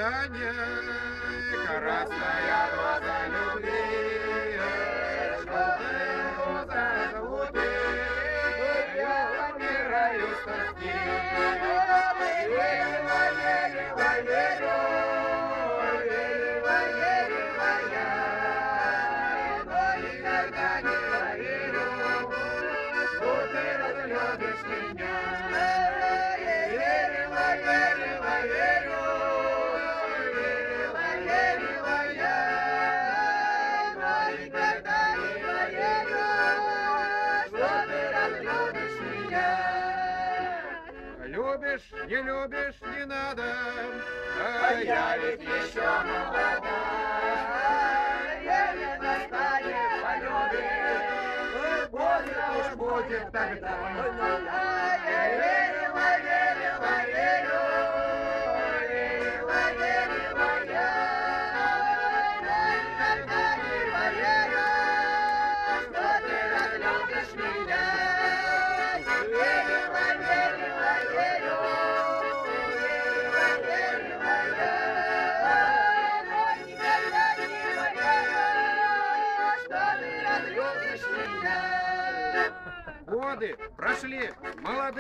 свидания, красная роза любви, желтая роза разлуки, я умираю с тоски. Любишь, не любишь, не надо, а я ведь еще молода. Еле настанет, полюбишь, будет уж будет тогда. Я верила, верила, верю, верила, верила я, но никогда не поверю, что ты разлюбишь меня. Верила, верила, верю, верила, верила я, но никогда не поверю, что ты разлюбишь меня. Годы прошли, молодые.